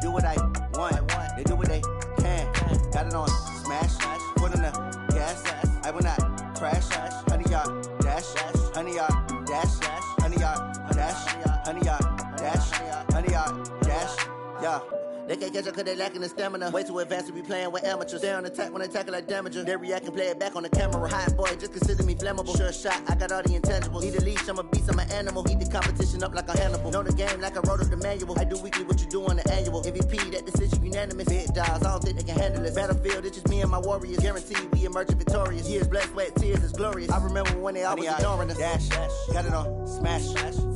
do what I want. They do what they can. Got it on smash. Foot on the gas. I will not crash. 100-yard dash. 100-yard dash. 100-yard dash. 100-yard dash. 100-yard dash. Yeah. They can't catch up cause they lacking the stamina. Way too advanced to be playing with amateurs. Stay on attack when they tackle like damager. They react and play it back on the camera. Hot boy, just consider me flammable. Sure shot, I got all the intangibles. Need a leash, I'm a beast, I'm an animal. Heat the competition up like a Hannibal. Know the game like I wrote up the manual. I do weekly what you do on the annual. MVP, that decision unanimous. Big dogs, I don't think they can handle this. Battlefield, it's just me and my warriors. Guaranteed we emerging victorious. Years, blood, sweat, tears, it's glorious. I remember when they always ignoring us. Dash, got it on smash.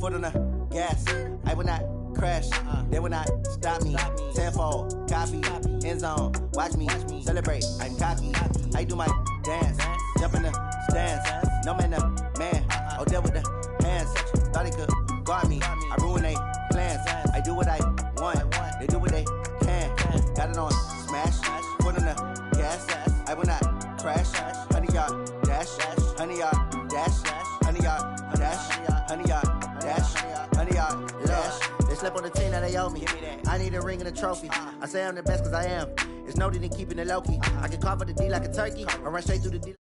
Foot on the gas. I will not crash, they will not stop me. Tenfold, copy, end zone, watch me celebrate. I'm cocky, I do my dance, jump in the stands. No man, the man, oh, there with the hands. Thought he could guard me, I ruin they plans. I do what I want, they do what they can. Got it on smash, foot on the gas. I will not crash, 100-yard dash, 100-yard dash, 100-yard dash, 100-yard dash, 100-yard dash. They slept on the team that they owe me. I need a ring and a trophy. I say I'm the best cause I am. It's no need in keeping it low-key. I can carve up the D like a turkey or run straight through the D.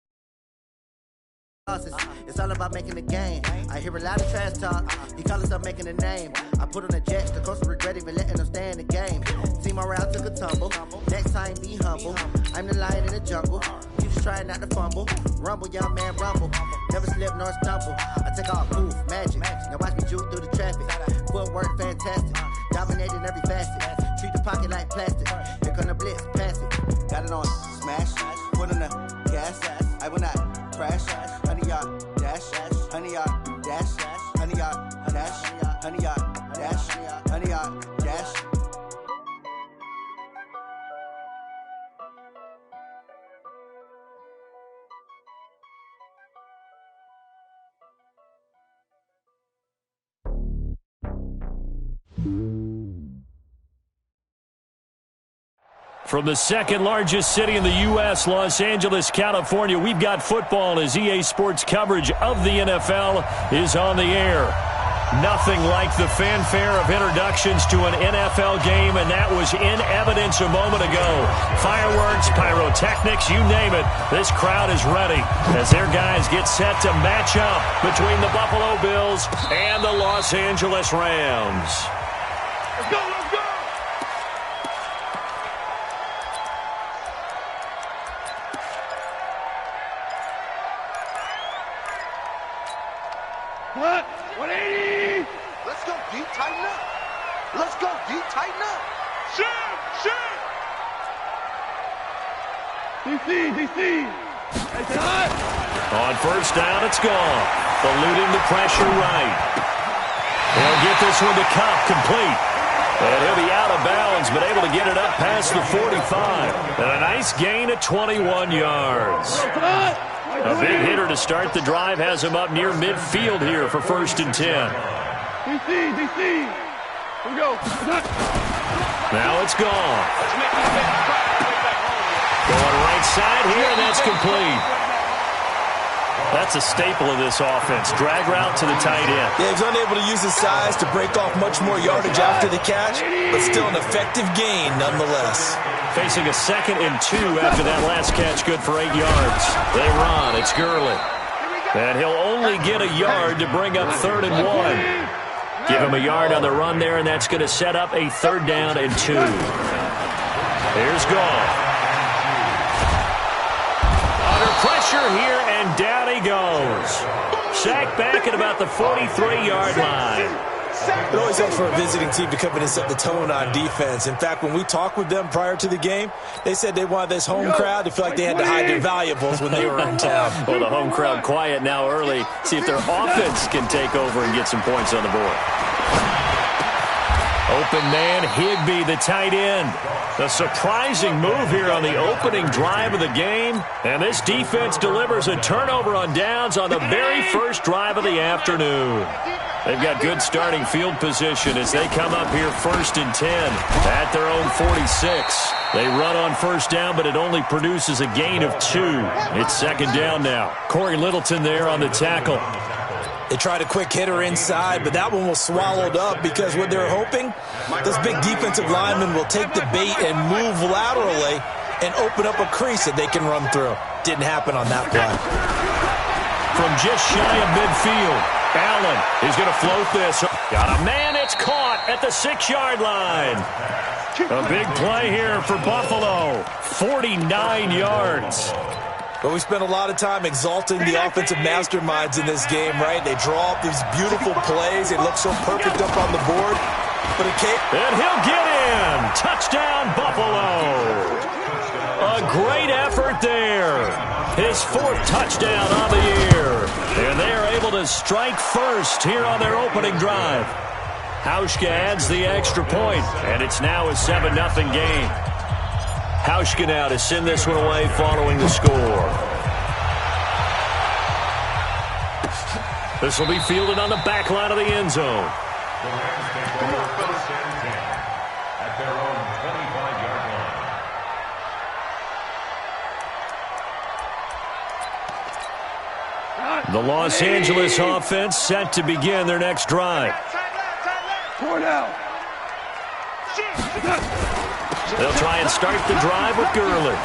It's all about making the game. I hear a lot of trash talk. He call us up making a name. I put on the Jets. The coach will regret even letting them stay in the game. Team morale took a tumble. Next time be humble. I'm the lion in the jungle. You just trying not to fumble. Rumble, young man, rumble. Never slip nor stumble. I take off, poof, magic. Now watch me juke through the traffic. Footwork fantastic. Dominating every facet. Treat the pocket like plastic. Here come the blitz, pass it. Got it on smash. Foot on the gas. I will not crash. 100-yard dash. 100-yard dash. 100-yard dash. 100-yard dash. 100-yard dash. From the second largest city in the U.S., Los Angeles, California, we've got football as EA Sports coverage of the NFL is on the air. Nothing like the fanfare of introductions to an NFL game, and that was in evidence a moment ago. Fireworks, pyrotechnics, you name it. This crowd is ready as their guys get set to match up between the Buffalo Bills and the Los Angeles Rams. Let's go, let's go! What? 180! Let's go, D. Tighten up. Let's go, D. Tighten up. Shoot! DC! It's hot! On first down, it's gone. Eluding the pressure right. They'll get this one to Cup, complete. And he'll be out of bounds, but able to get it up past the 45. And a nice gain of 21 yards. A big hitter to start the drive has him up near midfield here for 1st and 10. DC! Here we go. Now it's gone. Going right side here, and that's complete. That's a staple of this offense. Drag route to the tight end. Yeah, he's unable to use his size to break off much more yardage after the catch, but still an effective gain nonetheless. Facing a 2nd and 2 after that last catch, good for 8 yards. They run. It's Gurley. And he'll only get a yard to bring up 3rd and 1. Give him a yard on the run there, and that's going to set up a 3rd down and 2. Here's Goff. Under pressure here, and down he goes. Sacked back at about the 43-yard line. It always helps for a visiting team to come in and set the tone on defense. In fact, when we talked with them prior to the game, they said they wanted this home crowd to feel like they had to hide their valuables when they were in town. Well, the home crowd quiet now early. See if their offense can take over and get some points on the board. Open man, Higbee, the tight end. A surprising move here on the opening drive of the game. And this defense delivers a turnover on downs on the very first drive of the afternoon. They've got good starting field position as they come up here 1st and 10 at their own 46. They run on first down, but it only produces a gain of 2. It's 2nd down now. Corey Littleton there on the tackle. They tried a quick hitter inside, but that one was swallowed up because what they're hoping, those big defensive linemen will take the bait and move laterally and open up a crease that they can run through. Didn't happen on that play. From just shy of midfield, Allen is going to float this. Got a man, it's caught at the 6-yard line. A big play here for Buffalo. 49 yards. But we spent a lot of time exalting the offensive masterminds in this game, right? They draw up these beautiful plays. They look so perfect up on the board. But it can't. And he'll get in. Touchdown, Buffalo. A great effort there. His 4th touchdown on the year. And they are able to strike first here on their opening drive. Hauschka adds the extra point, and it's now a 7-0 game. Hauschka now to send this one away following the score. This will be fielded on the back line of the end zone. The Rams take over first and 10 at their own 25-yard line. The Los Angeles offense set to begin their next drive. Four down. They'll try and start the drive with Gurley.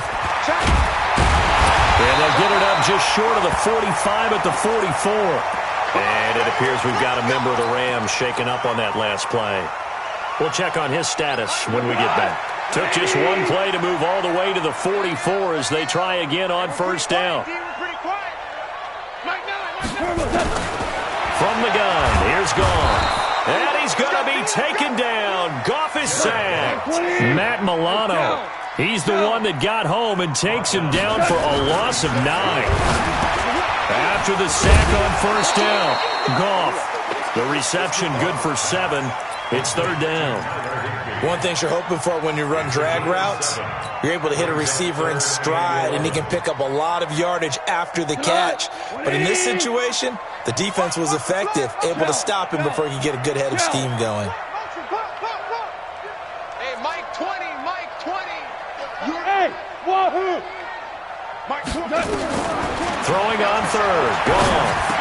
And they'll get it up just short of the 45 at the 44. And it appears we've got a member of the Rams shaken up on that last play. We'll check on his status when we get back. Took just one play to move all the way to the 44 as they try again on first down. From the gun, here's Goff. And he's going to be taken down. Goff is sacked. Matt Milano, he's the one that got home and takes him down for a loss of 9. After the sack on first down, Goff, the reception good for 7. It's 3rd down. One thing you're hoping for when you run drag routes, you're able to hit a receiver in stride, and he can pick up a lot of yardage after the catch. But in this situation, the defense was effective, able to stop him before he could get a good head of steam going. Hey, Mike 20, Mike 20. Hey, wahoo! Mike 20. Throwing on 3rd, Goff.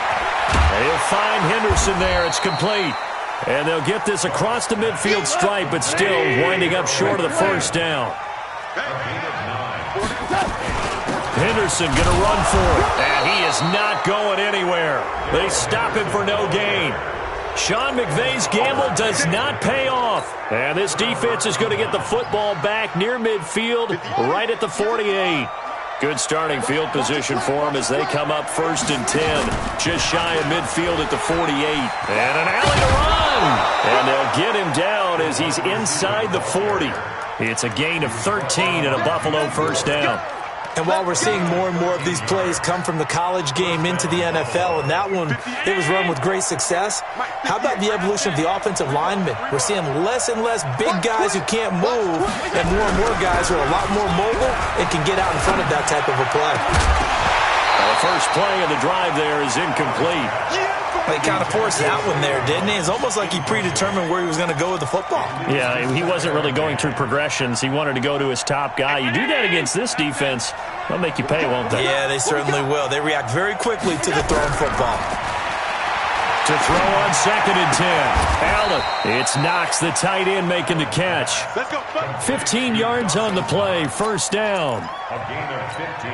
He'll find Henderson there. It's complete. And they'll get this across the midfield stripe, but still winding up short of the first down. Henderson going to run for it, and he is not going anywhere. They stop him for no gain. Sean McVay's gamble does not pay off. And this defense is going to get the football back near midfield, right at the 48. Good starting field position for them as they come up 1st and 10. Just shy of midfield at the 48. And an alley to run. And they'll get him down as he's inside the 40. It's a gain of 13 and a Buffalo first down. And while we're seeing more and more of these plays come from the college game into the NFL, and that one, it was run with great success, how about the evolution of the offensive linemen? We're seeing less and less big guys who can't move, and more guys who are a lot more mobile and can get out in front of that type of a play. The first play of the drive there is incomplete. They kind of forced that one there, didn't he? It's almost like he predetermined where he was going to go with the football. Yeah, he wasn't really going through progressions. He wanted to go to his top guy. You do that against this defense, they'll make you pay, won't they? Yeah, they certainly will. They react very quickly to the thrown football. To throw on 2nd and 10. Allen. It's Knox, the tight end, making the catch. 15 yards on the play. First down. A gain of 15.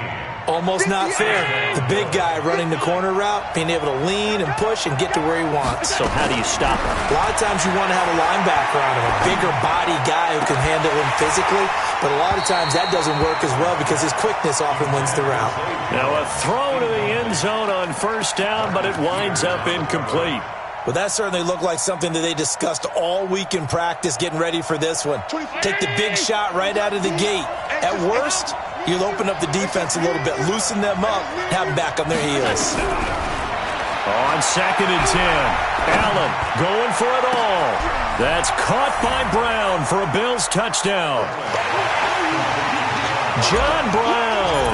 Almost not fair. The big guy running the corner route, being able to lean and push and get to where he wants. So how do you stop him? A lot of times you want to have a linebacker on him, a bigger body guy who can handle him physically. But a lot of times that doesn't work as well because his quickness often wins the route. Now a throw to the end zone on first down, but it winds up incomplete. Well, that certainly looked like something that they discussed all week in practice getting ready for this one. Take the big shot right out of the gate. At worst, you'll open up the defense a little bit, loosen them up, have them back on their heels. On 2nd and 10, Allen going for it all. That's caught by Brown for a Bills touchdown. John Brown,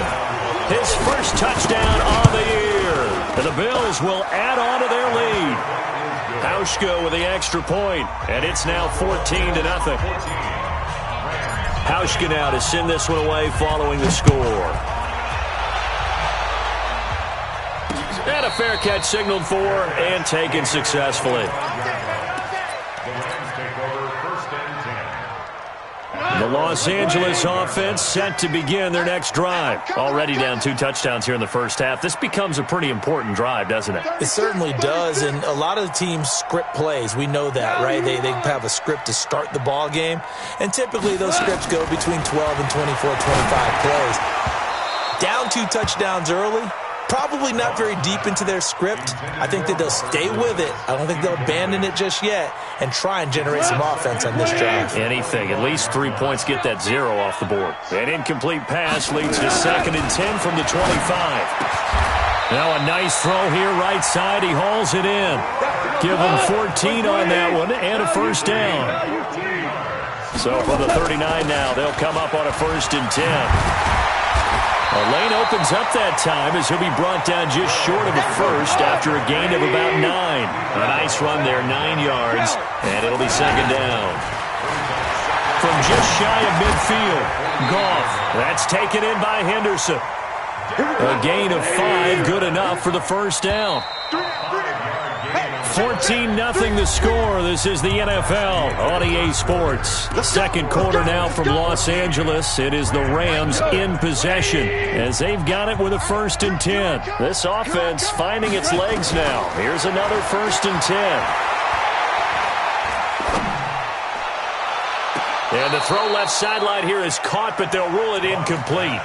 his first touchdown on the year. And the Bills will add on to their lead. Hauschka with the extra point, and it's now 14-0. Hauschka now to send this one away following the score. And a fair catch signaled for and taken successfully. The Los Angeles offense set to begin their next drive. Already down 2 touchdowns here in the first half. This becomes a pretty important drive, doesn't it? It certainly does, and a lot of the teams script plays. We know that, right? They have a script to start the ball game, and typically those scripts go between 12 and 24, 25 plays. Down 2 touchdowns early, probably not very deep into their script. I think that they'll stay with it. I don't think they'll abandon it just yet and try and generate some offense on this drive. Anything. At least 3 points get that 0 off the board. An incomplete pass leads to 2nd and 10 from the 25. Now a nice throw here right side. He hauls it in. Give him 14 on that one and a first down. So from the 39 now, they'll come up on a 1st and 10. A lane opens up that time as he'll be brought down just short of a first after a gain of about 9. A nice run there, 9 yards, and it'll be 2nd down. From just shy of midfield, Goff. That's taken in by Henderson. A gain of 5, good enough for the first down. 14-0 the score. This is the NFL on EA Sports. Second quarter now from Los Angeles. It is the Rams in possession as they've got it with a 1st and 10. This offense finding its legs now. Here's another 1st and 10. And the throw left sideline here is caught, but they'll rule it incomplete.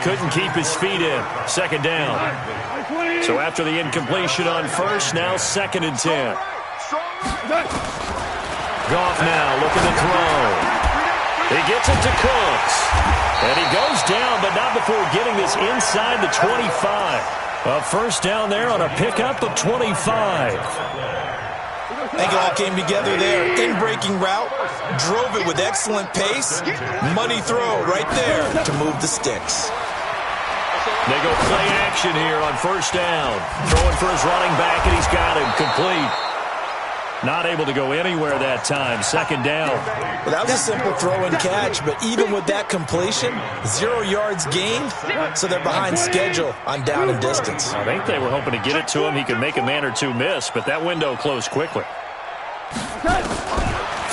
Couldn't keep his feet in. 2nd down. So after the incompletion on first, now 2nd and 10. Goff now looking to throw. He gets it to Cooks. And he goes down, but not before getting this inside the 25. A first down there on a pickup of 25. I think it all came together there. In-breaking route, drove it with excellent pace. Money throw right there to move the sticks. They go play action here on 1st down. Throwing for his running back, and he's got him complete. Not able to go anywhere that time. 2nd down. Well, that was a simple throw and catch, but even with that completion, 0 yards gained, so they're behind schedule on down and distance. I think they were hoping to get it to him. He could make a man or 2 miss, but that window closed quickly.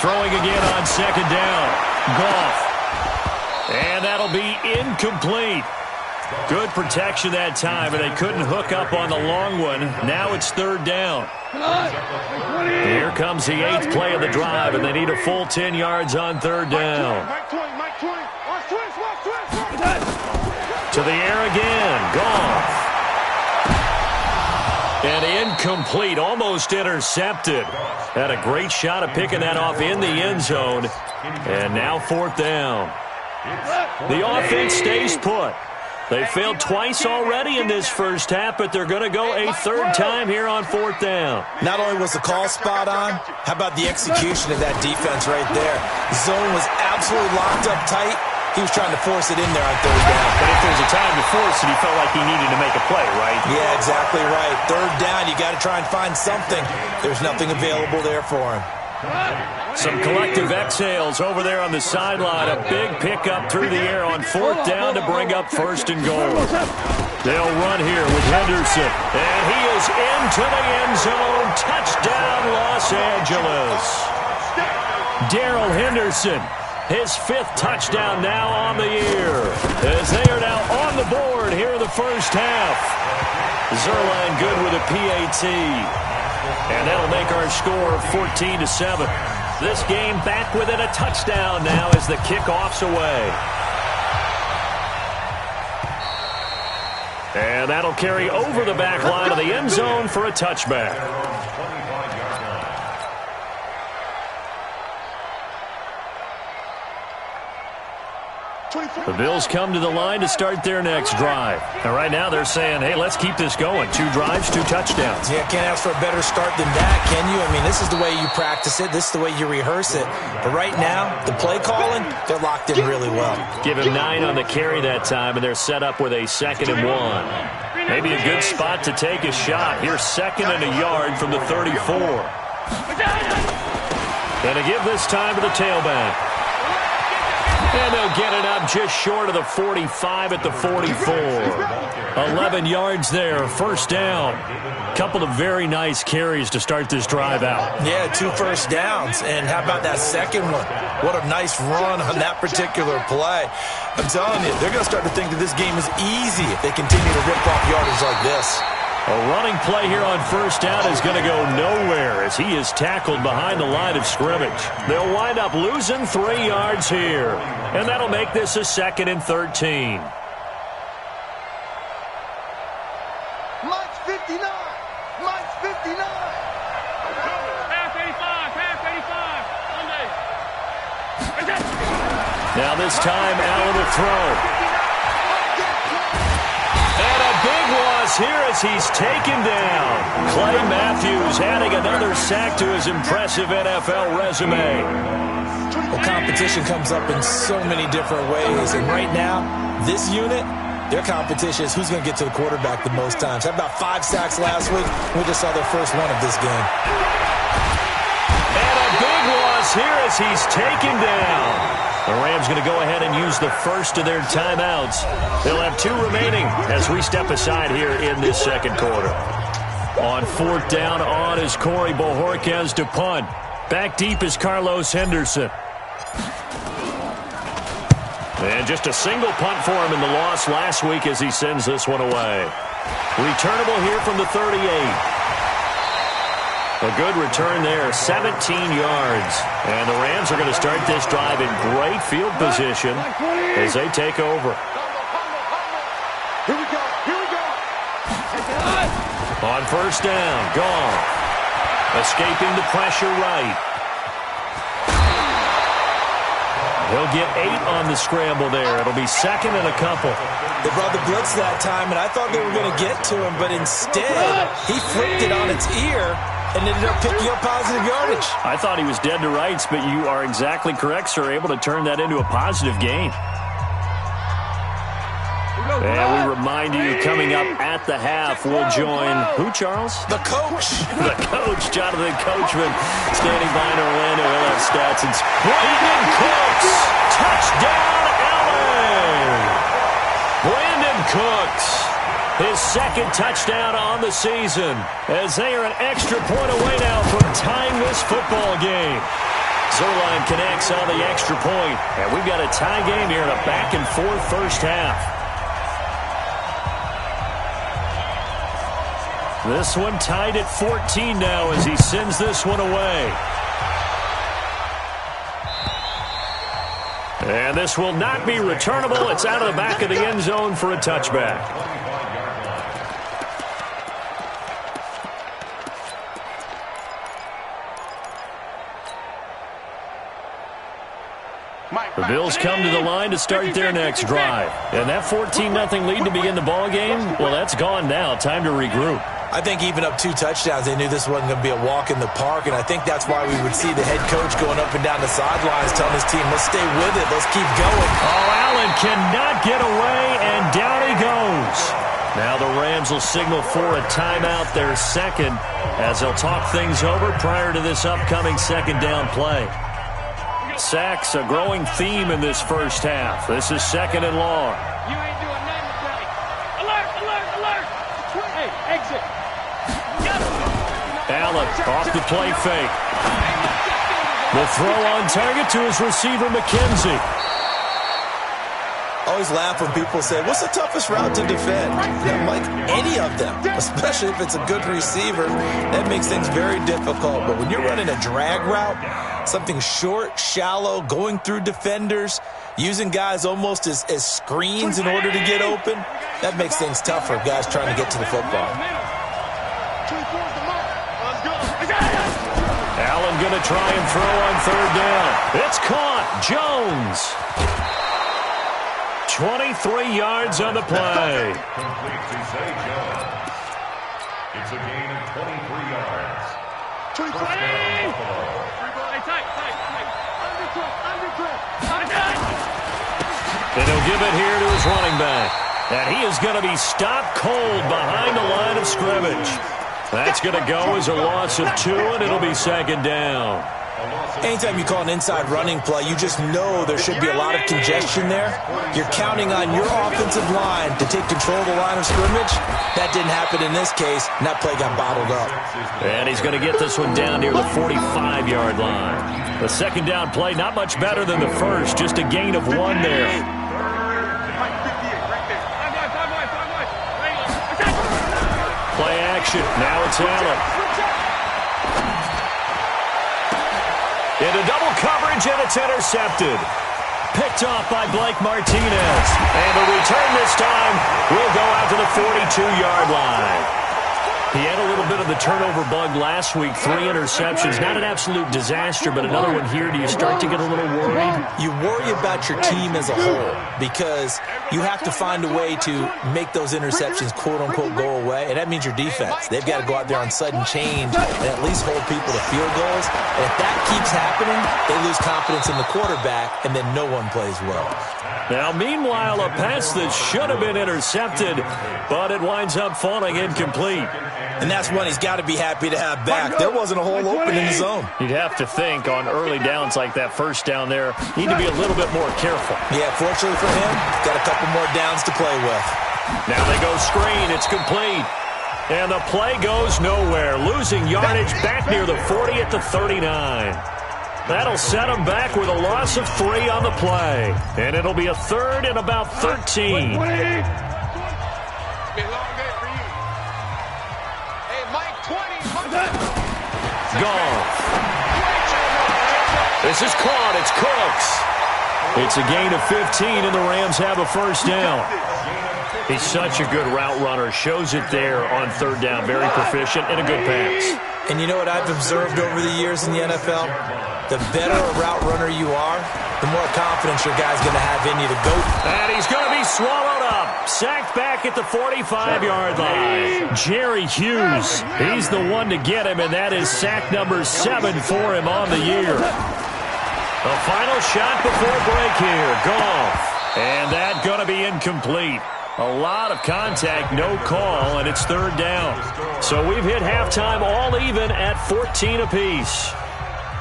Throwing again on 2nd down. Goff. And that'll be incomplete. Good protection that time, but they couldn't hook up on the long one. Now it's 3rd down. Here comes the 8th play of the drive, and they need a full 10 yards on 3rd down. To the air again. Goff. And incomplete, almost intercepted. Had a great shot of picking that off in the end zone. And now 4th down. The offense stays put. They failed twice already in this first half, but they're going to go a 3rd time here on 4th down. Not only was the call spot on, how about the execution of that defense right there? Zone was absolutely locked up tight. He was trying to force it in there on 3rd down. But if there's a time to force it, he felt like he needed to make a play, right? Yeah, exactly right. 3rd down, you got to try and find something. There's nothing available there for him. Some collective exhales over there on the sideline. A big pickup through the air on 4th down to bring up 1st and goal. They'll run here with Henderson. And he is into the end zone. Touchdown, Los Angeles. Darrell Henderson, his 5th touchdown now on the year, as they are now on the board here in the first half. Zerline good with a PAT. And that'll make our score 14-7. This game back within a touchdown now as the kickoff's away. And that'll carry over the back line of the end zone for a touchback. The Bills come to the line to start their next drive. And right now they're saying, hey, let's keep this going. 2 drives, 2 touchdowns. Yeah, can't ask for a better start than that, can you? I mean, this is the way you practice it. This is the way you rehearse it. But right now, the play calling, they're locked in really well. Give him 9 on the carry that time, and they're set up with a 2nd and 1. Maybe a good spot to take a shot. Here's 2nd and a yard from the 34. And to give this time to the tailback. And they'll get it up just short of the 45 at the 44. 11 yards there, first down. Couple of very nice carries to start this drive out. Yeah, 2 first downs. And how about that second one? What a nice run on that particular play. I'm telling you, they're going to start to think that this game is easy if they continue to rip off yardage like this. A running play here on first down is going to go nowhere as he is tackled behind the line of scrimmage. They'll wind up losing 3 yards here, and that'll make this a 2nd and 13. Mike's 59. Mike's 59. Pass 85. Pass 85. Now this time, Allen will throw. And a big loss here as he's taken down. Clay Matthews adding another sack to his impressive NFL resume. Well, competition comes up in so many different ways. And right now, this unit, their competition is who's going to get to the quarterback the most times. How about 5 sacks last week? We just saw their first one of this game. And a big loss here as he's taken down. The Rams going to go ahead and use the first of their timeouts. They'll have 2 remaining as we step aside here in this second quarter. On 4th down, on is Corey Bojorquez to punt. Back deep is Carlos Henderson. And just a single punt for him in the loss last week as he sends this one away. Returnable here from the 38. A good return there, 17 yards. And the Rams are going to start this drive in great field position as they take over. Here we go. Here we go. On first down, Goff. Escaping the pressure right. He'll get 8 on the scramble there. It'll be 2nd and a couple. They brought the blitz that time, and I thought they were going to get to him, but instead, he flipped it on its ear and ended up picking up positive yardage. I thought he was dead to rights, but you are exactly correct, sir. Able to turn that into a positive gain. And we remind you, coming up at the half, we'll join who, Charles? The coach. The coach, Jonathan Coachman, standing by in Orlando. He'll have stats. It's Brandon Cooks. Touchdown, LA. Brandon Cooks. His 2nd touchdown on the season as they are an extra point away now from tying this football game. Zerline connects on the extra point, and we've got a tie game here in a back-and-forth first half. This one tied at 14 now as he sends this one away. And this will not be returnable. It's out of the back of the end zone for a touchback. The Bills come to the line to start their next drive. And that 14-0 lead to begin the ball game, well, that's gone now. Time to regroup. I think even up 2 touchdowns, they knew this wasn't going to be a walk in the park, and I think that's why we would see the head coach going up and down the sidelines telling his team, let's stay with it, let's keep going. Oh, Allen cannot get away, and down he goes. Now the Rams will signal for a timeout, their 2nd, as they'll talk things over prior to this upcoming 2nd down play. Sacks, a growing theme in this first half. This is 2nd and long. You ain't doing nothing today. Alert, alert, alert. Hey, exit. Allen off the play fake. The throw on target to his receiver, McKenzie. Always laugh when people say, what's the toughest route to defend? I'm like, any of them, especially if it's a good receiver. That makes things very difficult. But when you're running a drag route, something short, shallow, going through defenders, using guys almost as screens in order to get open, that makes things tougher, guys trying to get to the football. Allen going to try and throw on 3rd down. It's caught. Jones. 23 yards on the play. Complete to Zay Jones. It's a gain of 23 yards. First down, Buffalo. And he'll give it here to his running back. And he is going to be stopped cold behind the line of scrimmage. That's going to go as a loss of 2, and it'll be 2nd down. Anytime you call an inside running play, you just know there should be a lot of congestion there. You're counting on your offensive line to take control of the line of scrimmage. That didn't happen in this case, and that play got bottled up. And he's going to get this one down near the 45-yard line. The second down play, not much better than the first, just a gain of 1 there. Play action. Now it's Allen. Into double coverage, and it's intercepted. Picked off by Blake Martinez. And the return this time will go out to the 42-yard line. He had a little bit of the turnover bug last week, 3 interceptions. Not an absolute disaster, but another one here. Do you start to get a little worried? You worry about your team as a whole because you have to find a way to make those interceptions, quote-unquote, go away, and that means your defense. They've got to go out there on sudden change and at least hold people to field goals. And if that keeps happening, they lose confidence in the quarterback, and then no one plays well. Now, meanwhile, a pass that should have been intercepted, but it winds up falling incomplete. And that's one he's got to be happy to have back. There wasn't a hole open in the zone. You'd have to think on early downs like that first down there, need to be a little bit more careful. Yeah, fortunately for him, got a couple more downs to play with. Now they go screen. It's complete. And the play goes nowhere. Losing yardage back near the 40 at the 39. That'll set him back with a loss of 3 on the play. And it'll be a third and about 13. Goff. This is caught. It's Cooks. It's a gain of 15, and the Rams have a first down. He's such a good route runner. Shows it there on third down. Very proficient and a good pass. And you know what I've observed over the years in the NFL? The better a route runner you are, the more confidence your guy's going to have in you to go. And he's going to be swallowed up. Sacked back at the 45-yard line. Jerry Hughes, he's the one to get him, and that is sack number 7 for him on the year. The final shot before break here. Goff. And that going to be incomplete. A lot of contact, no call, and it's third down. So we've hit halftime all even at 14 apiece.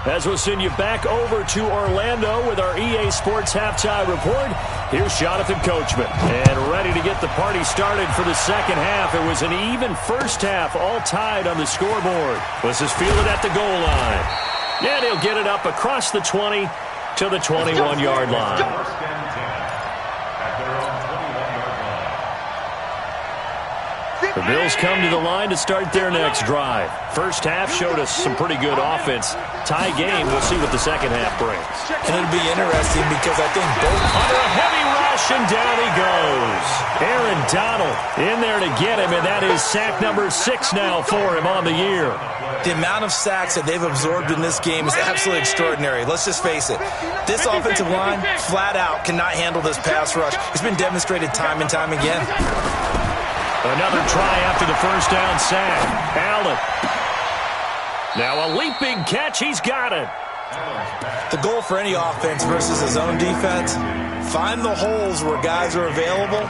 As we'll send you back over to Orlando with our EA Sports Halftime Report, here's Jonathan Coachman. And ready to get the party started for the second half. It was an even first half, all tied on the scoreboard. This is fielded at the goal line. And he'll get it up across the 20 to the 21-yard line. The Bills come to the line to start their next drive. First half showed us some pretty good offense. Tie game, we'll see what the second half brings. And it'll be interesting because I think both... Under a heavy rush, and down he goes. Aaron Donald in there to get him, and that is sack number 6 now for him on the year. The amount of sacks that they've absorbed in this game is absolutely extraordinary. Let's just face it. This offensive line, flat out, cannot handle this pass rush. It's been demonstrated time and time again. Another try after the first down sack. Allen. Now a leaping catch. He's got it. The goal for any offense versus his own defense, find the holes where guys are available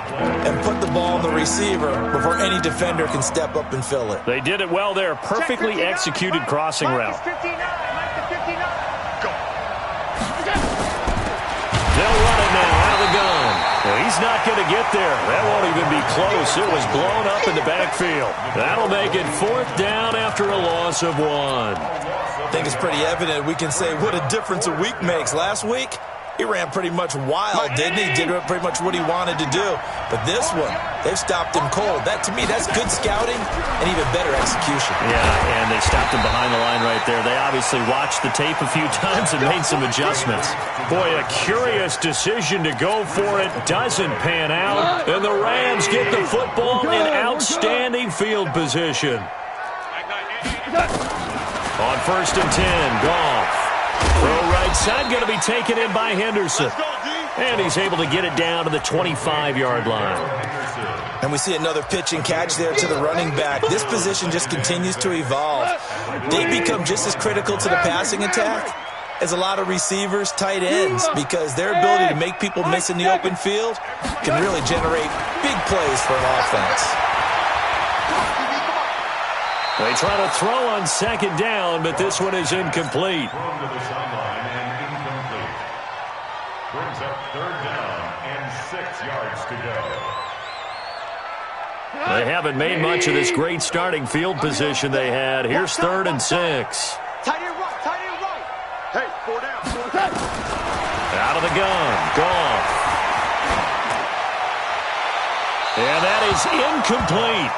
and put the ball on the receiver before any defender can step up and fill it. They did it well there. Perfectly executed crossing route. They'll run it now out of the gun. Well, he's not going to get there. That won't even be close. It was blown up in the backfield. That'll make it 4th down after a loss of 1. I think it's pretty evident. We can say what a difference a week makes. Last week, he ran pretty much wild, didn't he? Did pretty much what he wanted to do. But this one, they've stopped him cold. That, to me, that's good scouting and even better execution. Yeah, and they stopped him behind the line right there. They obviously watched the tape a few times and made some adjustments. Boy, a curious decision to go for it. Doesn't pan out. And the Rams get the football in outstanding field position. On 1st and 10, Goff. Throw right side, going to be taken in by Henderson. And he's able to get it down to the 25-yard line. And we see another pitch and catch there to the running back. This position just continues to evolve. They become just as critical to the passing attack as a lot of receivers, tight ends, because their ability to make people miss in the open field can really generate big plays for an offense. They try to throw on second down, but this one is incomplete. Thrown to the sideline and incomplete. Brings up third down and 6 yards to go. They haven't made much of this great starting field position they had. Here's 3rd and 6. Tight end right, tight end right. Hey, 4 down, 4 down. Out of the gun, Goff. And that is incomplete.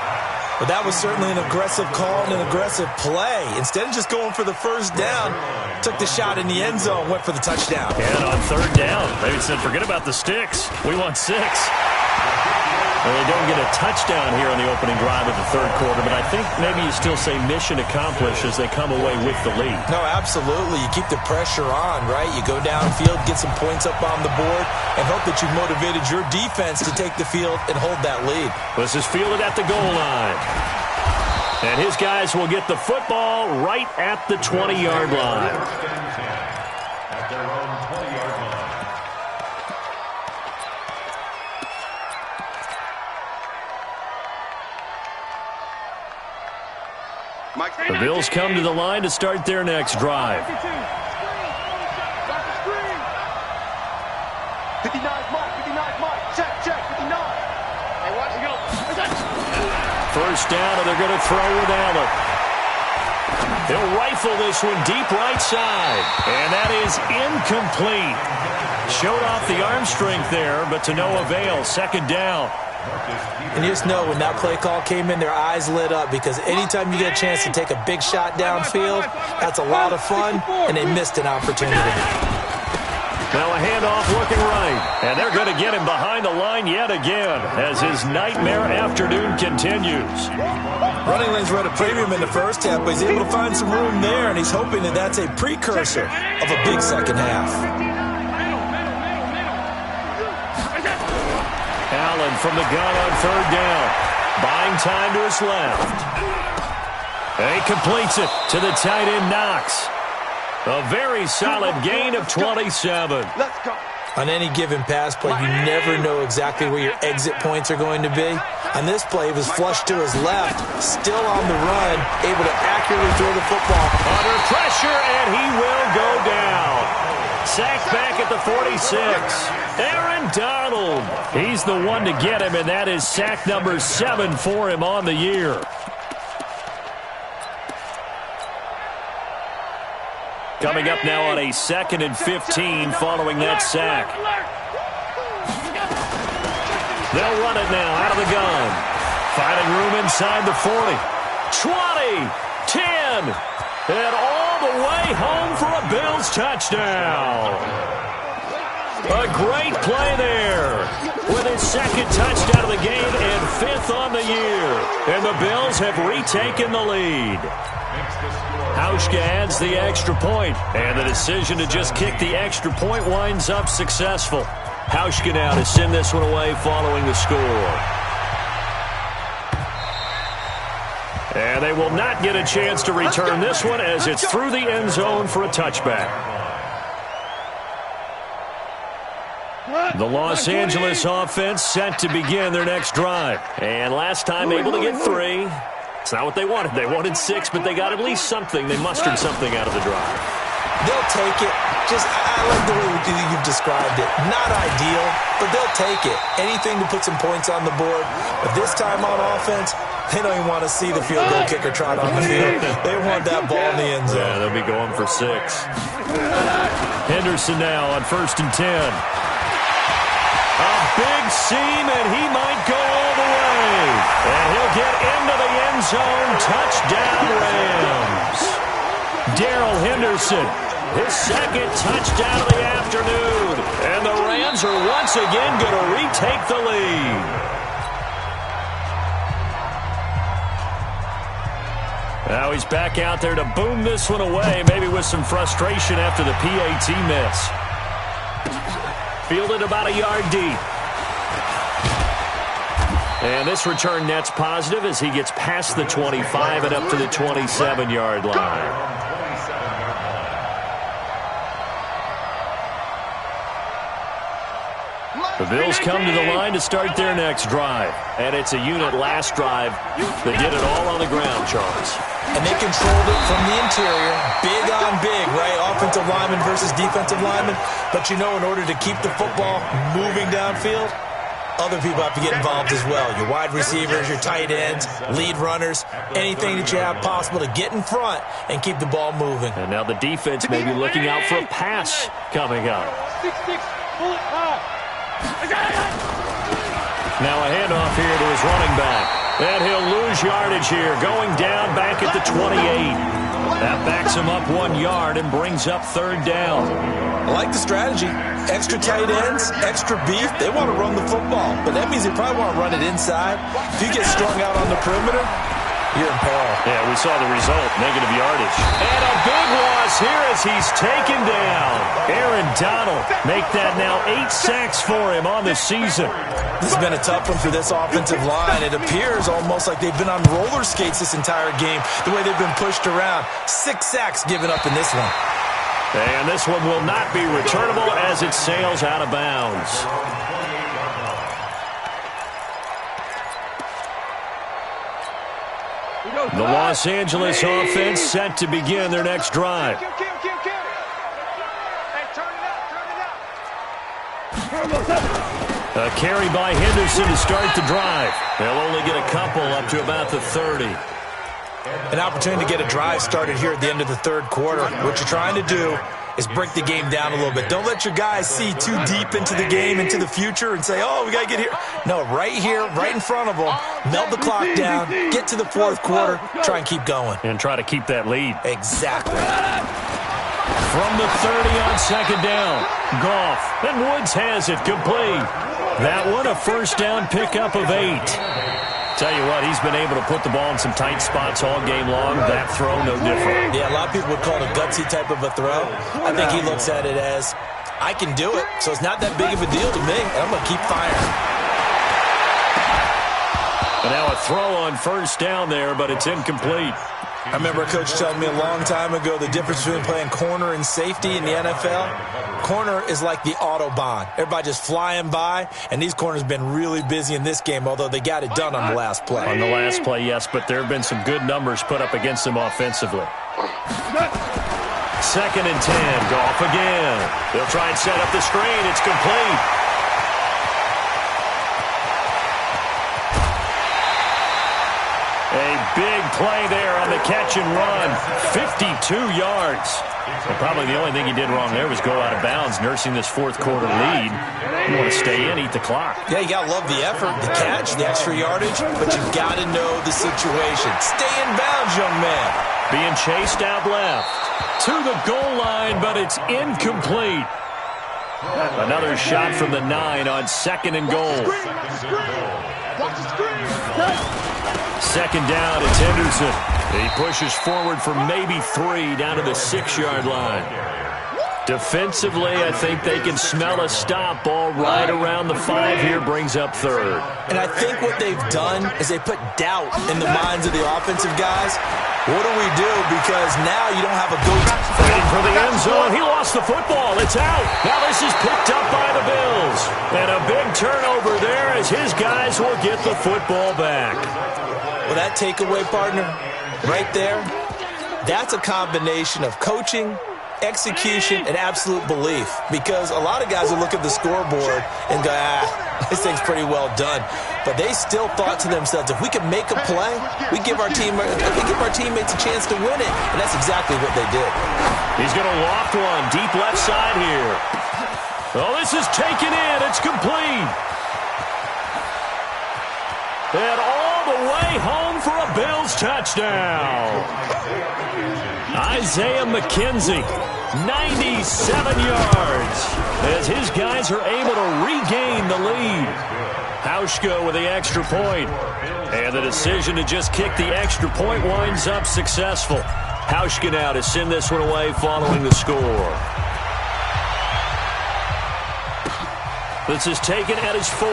But that was certainly an aggressive call and an aggressive play. Instead of just going for the first down, took the shot in the end zone, went for the touchdown. And on 3rd down, maybe said, forget about the sticks. We want 6. Well, they don't get a touchdown here on the opening drive of the 3rd quarter, but I think maybe you still say mission accomplished as they come away with the lead. No, absolutely. You keep the pressure on, right? You go downfield, get some points up on the board, and hope that you've motivated your defense to take the field and hold that lead. This is fielded at the goal line. And his guys will get the football right at the 20-yard line. At their own 20-yard line. The Bills come to the line to start their next drive. 59 Mike, check, 59. Hey, watch it go. First down, and they're going to throw with Allen. They'll rifle this one deep right side. And that is incomplete. Showed off the arm strength there, but to no avail. 2nd down. And you just know when that play call came in, their eyes lit up because anytime you get a chance to take a big shot downfield, that's a lot of fun, and they missed an opportunity. Now a handoff looking right, and they're going to get him behind the line yet again as his nightmare afternoon continues. Running lanes were at a premium in the first half, but he's able to find some room there, and he's hoping that that's a precursor of a big second half. Allen from the gun on 3rd down. Buying time to his left. And he completes it to the tight end Knox. A very solid gain of 27. Let's go. On any given pass play, you never know exactly where your exit points are going to be. On this play, it was flushed to his left, still on the run, able to accurately throw the football. Under pressure, and he will go down. Sacked back at the 46. Aaron Donald. He's the one to get him, and that is sack number 7 for him on the year. Coming up now on a 2nd and 15 following that sack. They'll run it now out of the gun. Finding room inside the 40. 20, 10, and all the way home for a Bills touchdown. A great play there with his 2nd touchdown of the game and 5th on the year. And the Bills have retaken the lead. Hauschka adds the extra point, and the decision to just kick the extra point winds up successful. Hauschka now to send this one away following the score. And they will not get a chance to return this one as it's through the end zone for a touchback. The Los Angeles offense set to begin their next drive. And last time able to get 3. It's not what they wanted. They wanted 6, but they got at least something. They mustered something out of the drive. They'll take it. I like the way you've described it. Not ideal, but they'll take it. Anything to put some points on the board. But this time on offense, they don't even want to see the field goal kicker trot on the field. They want that ball in the end zone. Yeah, they'll be going for 6. Henderson now on 1st and 10. A big seam, and he might go all the way. And he'll get into the end zone. Touchdown, Rams. Darrell Henderson, his 2nd touchdown of the afternoon. And the Rams are once again going to retake the lead. Now he's back out there to boom this one away, maybe with some frustration after the PAT miss. Fielded about a yard deep. And this return net's positive as he gets past the 25 and up to the 27-yard line. The Bills come to the line to start their next drive. And it's a unit last drive that did it all on the ground, Charles. And they controlled it from the interior. Big on big, right? Offensive lineman versus defensive lineman. But you know, in order to keep the football moving downfield, other people have to get involved as well. Your wide receivers, your tight ends, lead runners, anything that you have possible to get in front and keep the ball moving. And now the defense may be looking out for a pass coming up. 6-6, pull it high. Now a handoff here to his running back. And he'll lose yardage here, going down back at the 28. That backs him up 1 yard and brings up third down. I like the strategy. Extra tight ends, extra beef. They want to run the football, but that means they probably want to run it inside. If you get strung out on the perimeter, you're in peril. Yeah, we saw the result, negative yardage. And a big loss here as he's taken down. Aaron Donald make that now 8 sacks for him on the season. This has been a tough one for this offensive line. It appears almost like they've been on roller skates this entire game, the way they've been pushed around. 6 sacks given up in this one. And this one will not be returnable as it sails out of bounds. The Los Angeles offense set to begin their next drive. A carry by Henderson to start the drive. They'll only get a couple up to about the 30. An opportunity to get a drive started here at the end of the third quarter. What you're trying to do is break the game down a little bit. Don't let your guys see too deep into the game, into the future, and say, oh, we got to get here. No, right here, right in front of them, melt the clock down, get to the fourth quarter, try and keep going. And try to keep that lead. Exactly. From the 30 on second down, Goff, and Woods has it complete. That one a first down pickup of 8. Tell you what, he's been able to put the ball in some tight spots all game long. That throw, no different. Yeah, a lot of people would call it a gutsy type of a throw. I think he looks at it as, I can do it, so it's not that big of a deal to me, and I'm going to keep firing. And now a throw on first down there, but it's incomplete. I remember a coach telling me a long time ago the difference between playing corner and safety in the NFL. Corner is like the Autobahn. Everybody just flying by, and these corners have been really busy in this game, although they got it done on the last play. On the last play, yes, but there have been some good numbers put up against them offensively. Second and 10, Goff again. They'll try and set up the screen. It's complete. A big play there on the catch and run. 52 yards. And probably the only thing he did wrong there was go out of bounds, nursing this fourth quarter lead. You want to stay in, eat the clock. Yeah, you got to love the effort, the catch, the extra yardage, but you've got to know the situation. Stay in bounds, young man. Being chased out left to the goal line, but it's incomplete. Another shot from the 9 on second and goal. Second down, it's Henderson. He pushes forward for maybe 3 down to the 6-yard line. Defensively, I think they can smell a stop. Ball right around the 5 here, brings up third. And I think what they've done is they put doubt in the minds of the offensive guys. What do we do? Because now you don't have a go-to. Fighting for the end zone. He lost the football. It's out. Now this is picked up by the Bills. And a big turnover there as his guys will get the football back. Well, that takeaway, partner, right there, that's a combination of coaching, execution, and absolute belief. Because a lot of guys will look at the scoreboard and go, this thing's pretty well done. But they still thought to themselves, if we can make a play, we give our teammates a chance to win it. And that's exactly what they did. He's going to loft one deep left side here. Oh, this is taken in. It's complete. And all the way home for a Bills touchdown. Isaiah McKenzie, 97 yards, as his guys are able to regain the lead. Hauschka with the extra point. And the decision to just kick the extra point winds up successful. Hauschka now to send this one away following the score. This is taken at his 4.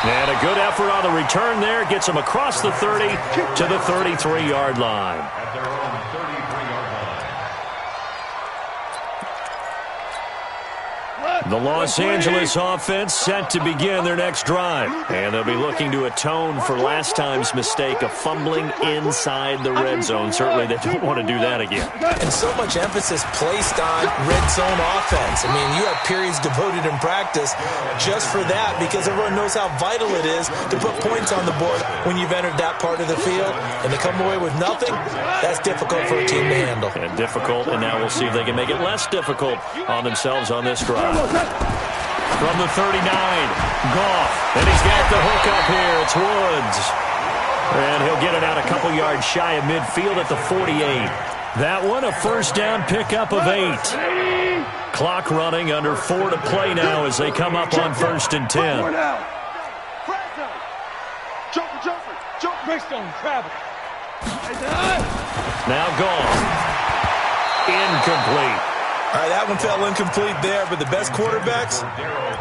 And a good effort on the return there. Gets him across the 30 to the 33-yard line. The Los Angeles offense set to begin their next drive. And they'll be looking to atone for last time's mistake of fumbling inside the red zone. Certainly they don't want to do that again. And so much emphasis placed on red zone offense. I mean, you have periods devoted in practice just for that because everyone knows how vital it is to put points on the board when you've entered that part of the field. And to come away with nothing, that's difficult for a team to handle. And difficult, and now we'll see if they can make it less difficult on themselves on this drive. From the 39, Goff, and he's got the hook up here. It's Woods. And he'll get it out a couple yards shy of midfield at the 48. That one, a first down pickup of 8. Clock running, under 4 to play now as they come up on 1st and 10. Now Goff. Incomplete. All right, that one fell incomplete there, but the best quarterbacks,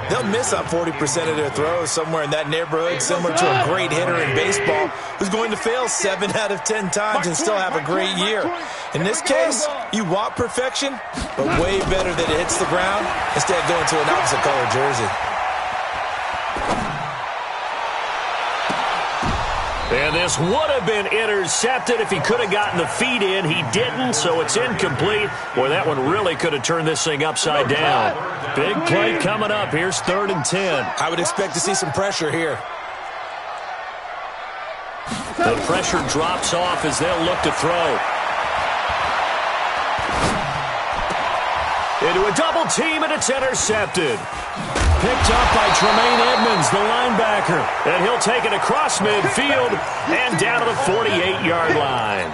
they'll miss on 40% of their throws somewhere in that neighborhood, similar to a great hitter in baseball who's going to fail 7 out of 10 times and still have a great year. In this case, you want perfection, but way better that it hits the ground instead of going to an opposite color jersey. And this would have been intercepted if he could have gotten the feet in. He didn't, so it's incomplete. Boy, that one really could have turned this thing upside down. Big play coming up. Here's 3rd and 10. I would expect to see some pressure here. The pressure drops off as they'll look to throw. Into a double team, and it's intercepted. Picked up by Tremaine Edmonds, the linebacker. And he'll take it across midfield and down to the 48-yard line.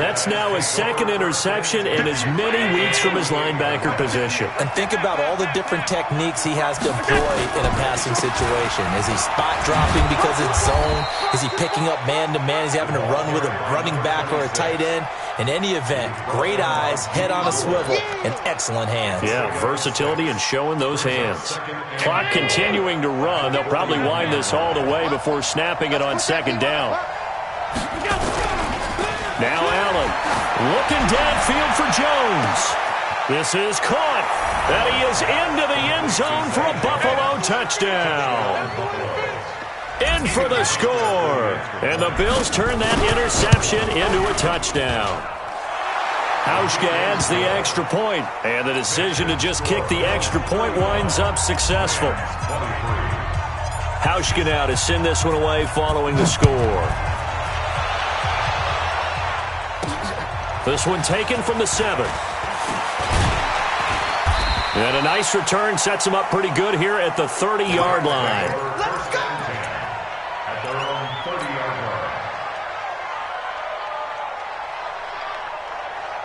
That's now his 2nd interception in as many weeks from his linebacker position. And think about all the different techniques he has to employ in a passing situation. Is he spot dropping because it's zone? Is he picking up man-to-man? Is he having to run with a running back or a tight end? In any event, great eyes, head on a swivel, and excellent hands. Yeah, versatility and showing those hands. Clock continuing to run. They'll probably wind this all the way before snapping it on 2nd down. Now Allen looking downfield for Jones. This is caught. And he is into the end zone for a Buffalo touchdown. In for the score. And the Bills turn that interception into a touchdown. Hauschka adds the extra point, and the decision to just kick the extra point winds up successful. Hauschka now to send this one away following the score. This one taken from the 7. And a nice return sets him up pretty good here at the 30-yard line. Let's go! At their own 30-yard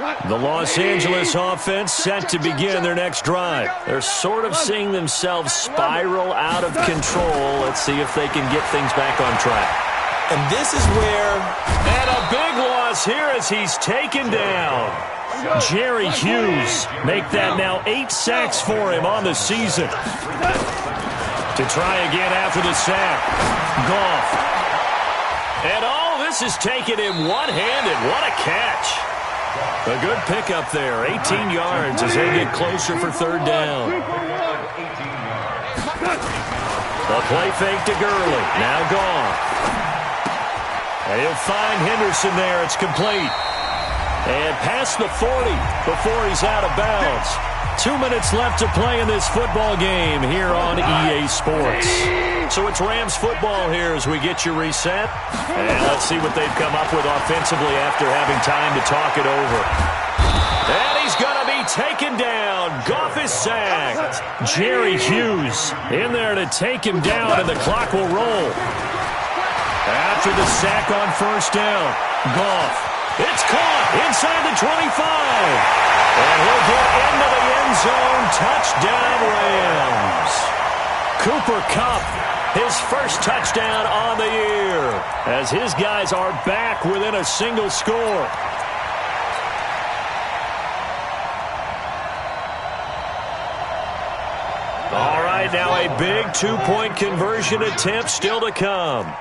line. The Los Angeles offense set to begin their next drive. They're sort of seeing themselves spiral out of control. Let's see if they can get things back on track. And this is where... And a big loss here as he's taken down. Jerry Hughes make that now 8 sacks for him on the season. To try again after the sack. Goff. And all this is taken in one-handed. What a catch. A good pickup there. 18 yards as they get closer for 3rd down. The play fake to Gurley. Now Goff. And he'll find Henderson there. It's complete. And past the 40 before he's out of bounds. 2 minutes left to play in this football game here on EA Sports. So it's Rams football here as we get you reset. And let's see what they've come up with offensively after having time to talk it over. And he's going to be taken down. Goff is sacked. Jerry Hughes in there to take him down, and the clock will roll. After the sack on 1st down, Goff. It's caught inside the 25. And he'll get into the end zone. Touchdown, Rams. Cooper Kupp, his first touchdown on the year, as his guys are back within a single score. All right, now a big 2-point conversion attempt still to come.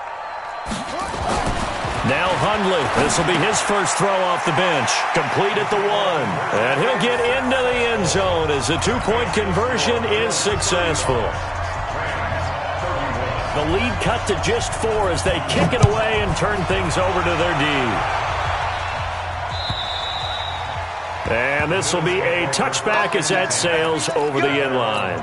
Now Hundley. This will be his first throw off the bench. Complete at the 1. And he'll get into the end zone as the two-point conversion is successful. The lead cut to just 4 as they kick it away and turn things over to their D. And this will be a touchback as that sails over the end line.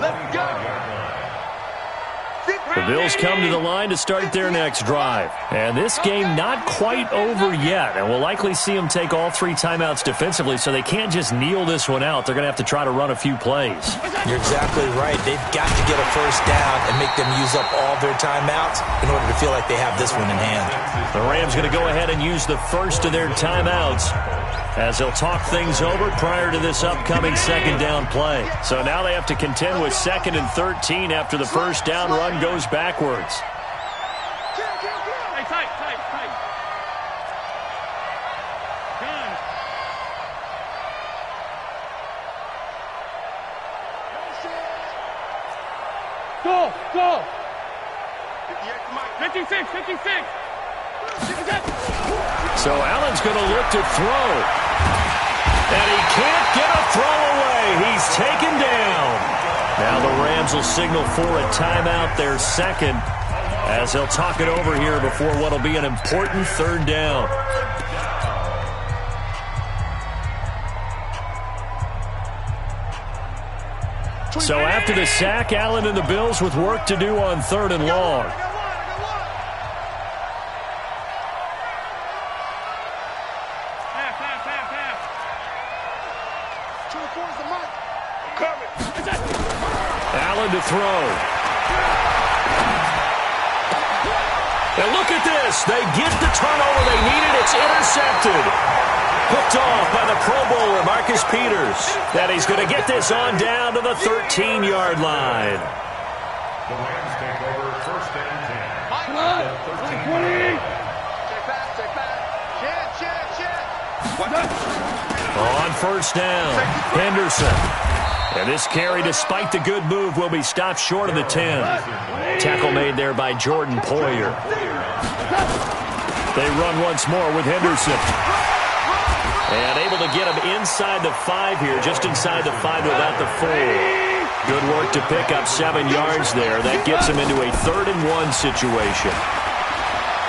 The Bills come to the line to start their next drive. And this game not quite over yet. And we'll likely see them take all 3 timeouts defensively, so they can't just kneel this one out. They're going to have to try to run a few plays. You're exactly right. They've got to get a first down and make them use up all their timeouts in order to feel like they have this one in hand. The Rams going to go ahead and use the first of their timeouts as they'll talk things over prior to this upcoming second down play. So now they have to contend with 2nd and 13 after the first down run goes backwards. Tight. Go. 56. So Allen's going to look to throw. And he can't get a throw away. He's taken down. Now the Rams will signal for a timeout, their second, as they'll talk it over here before what will be an important third down. So after the sack, Allen and the Bills with work to do on 3rd and long. Allen to throw. And look at this. They get the turnover they needed. It's intercepted. Hooked off by the Pro Bowler, Marcus Peters. That he's going to get this on down to the 13-yard line. The Rams take over 1st and 10. Come on. 13. On first down, Henderson. And this carry, despite the good move, will be stopped short of the 10. Tackle made there by Jordan Poyer. They run once more with Henderson. And able to get him inside the 5 here, just inside the 5 without the 4. Good work to pick up 7 yards there. That gets him into a 3rd and 1 situation.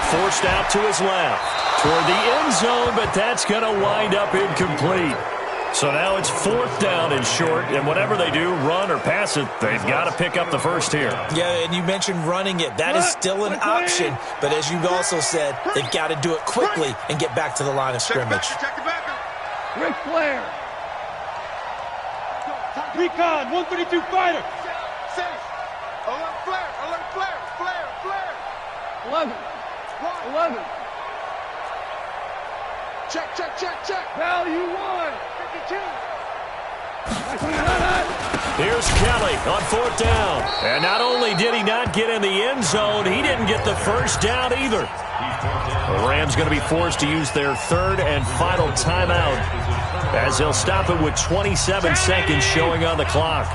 Forced out to his left toward the end zone, but that's going to wind up incomplete. So now it's 4th down and short, and whatever they do, run or pass it, they've got to pick up the first here. Yeah, and you mentioned running it. That is still an option, but as you've also said, they've got to do it quickly and get back to the line of scrimmage. Ric Flair. Recon, 132 fighter. Alert Flair. 11. Check. Value 1. 52. Here's Kelly on 4th down. And not only did he not get in the end zone, he didn't get the first down either. The Rams going to be forced to use their 3rd and final timeout as they'll stop it with 27 seconds showing on the clock.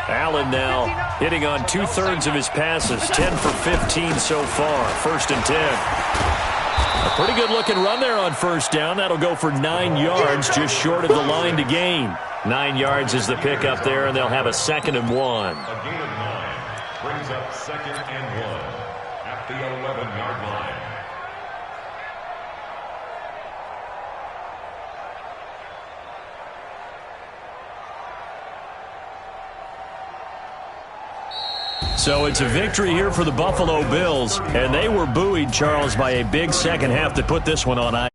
Allen now hitting on 2/3 of his passes, 10 for 15 so far. 1st and 10. A pretty good-looking run there on first down. That'll go for 9 yards, just short of the line to gain. 9 yards is the pickup there, and they'll have a 2nd and 1. A gain of 9 brings up 2nd and 1 at the 11-yard line. So it's a victory here for the Buffalo Bills, and they were buoyed, Charles, by a big second half that put this one on ice.